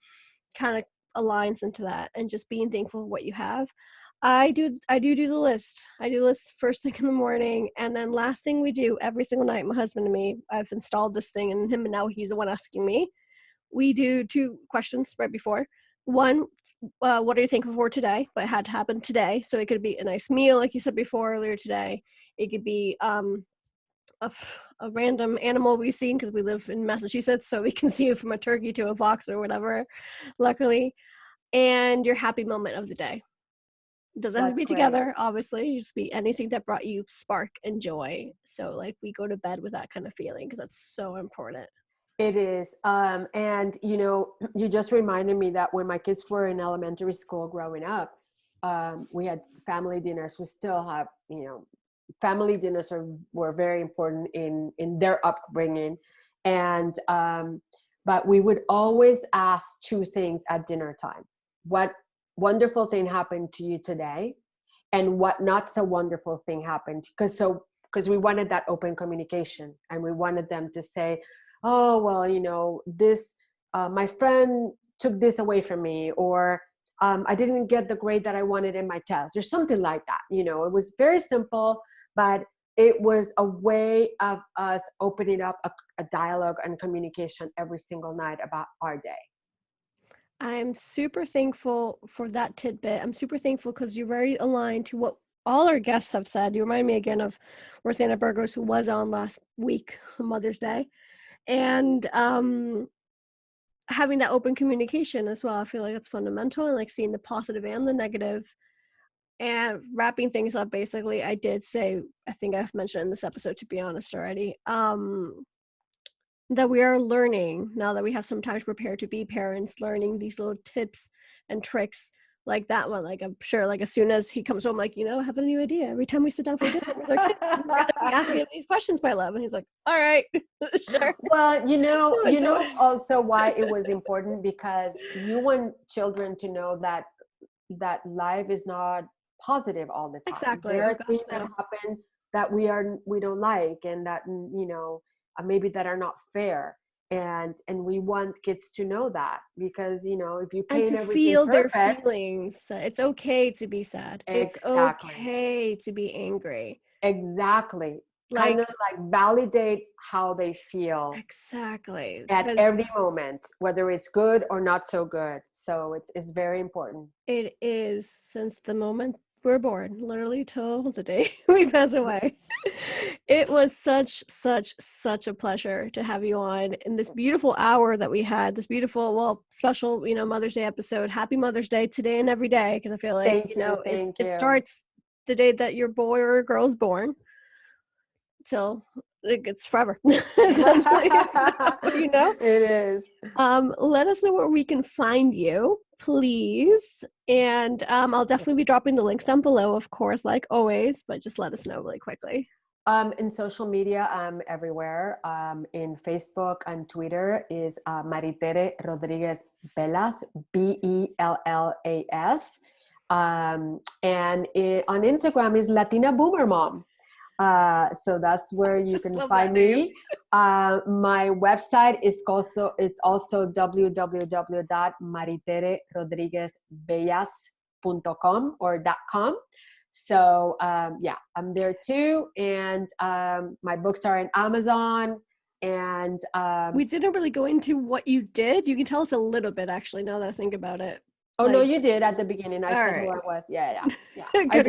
kind of aligns into that. And just being thankful for what you have. I do the list. I do the list first thing in the morning, and then last thing we do every single night, my husband and me, I've installed this thing in him, and now he's the one asking me. We do 2 questions right before. One, what are you thankful for today? But it had to happen today. So it could be a nice meal, like you said before earlier today. It could be a random animal we've seen, because we live in Massachusetts, so we can see it from a turkey to a fox or whatever, luckily. And your happy moment of the day. It doesn't have to That's be great. together, obviously. You just be anything that brought you spark and joy. So like we go to bed with that kind of feeling, because that's so important. It is. And, you just reminded me that when my kids were in elementary school growing up, we had family dinners. We still have, family dinners were very important in their upbringing. And, but we would always ask 2 things at dinner time. What wonderful thing happened to you today? And what not so wonderful thing happened? Because we wanted that open communication, and we wanted them to say, oh, well, this, my friend took this away from me, or I didn't get the grade that I wanted in my test, or something like that. It was very simple, but it was a way of us opening up a dialogue and communication every single night about our day. I'm super thankful for that tidbit. I'm super thankful because you're very aligned to what all our guests have said. You remind me again of Rosanna Burgos, who was on last week, Mother's Day. And having that open communication as well, I feel like it's fundamental, and like seeing the positive and the negative. And wrapping things up, basically, I did say, I think I've mentioned in this episode, to be honest already, that we are learning now that we have some time to prepare to be parents, learning these little tips and tricks like that one. Like, I'm sure, like, as soon as he comes home, like, I have a new idea. Every time we sit down for dinner with our kids, we're gonna be asking him these questions, my love. And he's like, all right, sure. Well, also why it was important, because you want children to know that life is not positive all the time. Exactly. There Oh are gosh, things that no. happen that we don't like, and that maybe that are not fair, and we want kids to know that, because if you And paint to everything feel their perfect. feelings. It's okay to be sad. It's Exactly. okay to be angry. Exactly. Kind Like, of like validate how they feel exactly. at Because every moment, whether it's good or not so good. So it's very important. it is, since the moment we're born, literally till the day we pass away. It was such a pleasure to have you on in this beautiful hour that we had, this beautiful, well, special, Mother's Day episode. Happy Mother's Day today and every day, because I feel like, Thank you. Thank it you. starts the day that your boy or girl is born till it's forever. Essentially. So, It is. let us know where we can find you, please. And I'll definitely be dropping the links down below, of course, like always, but just let us know really quickly. In social media, I'm everywhere. In Facebook and Twitter is Maritere Rodriguez Bellas, Bellas. And on Instagram is Latina Boomer Mom. So that's where you can find me. My website is also www.maritererodriguezbellas.com or .com. So I'm there too, and my books are on Amazon. And we didn't really go into what you did. You can tell us a little bit, actually, now that I think about it. Oh, no, you did at the beginning. I said right. who I was. Yeah. Good. No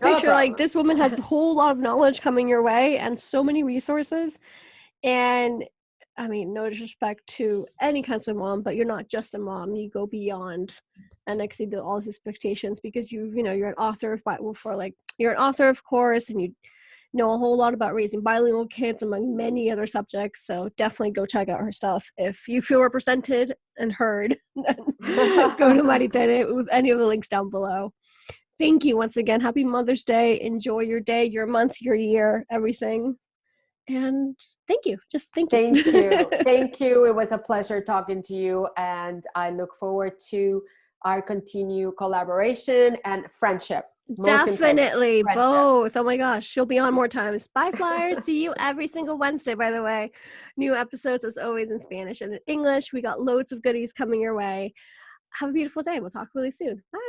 Picture, like, problem. this woman has a whole lot of knowledge coming your way and so many resources. And I mean, no disrespect to any kind of mom, but you're not just a mom. You go beyond and exceed all these expectations, because you're an author you're an author, of course, and you know a whole lot about raising bilingual kids, among many other subjects. So definitely go check out her stuff. If you feel represented and heard, go to Maritere with any of the links down below. Thank you once again. Happy Mother's Day. Enjoy your day, your month, your year, everything. And thank you. Just thank you. Thank you. Thank you. It was a pleasure talking to you, and I look forward to our continued collaboration and friendship. Definitely Friendship. both. Oh my gosh, she'll be on more times. Bye, Flyers. See you every single Wednesday, by the way. New episodes, as always, in Spanish and in English. We got loads of goodies coming your way. Have a beautiful day. We'll talk really soon. Bye.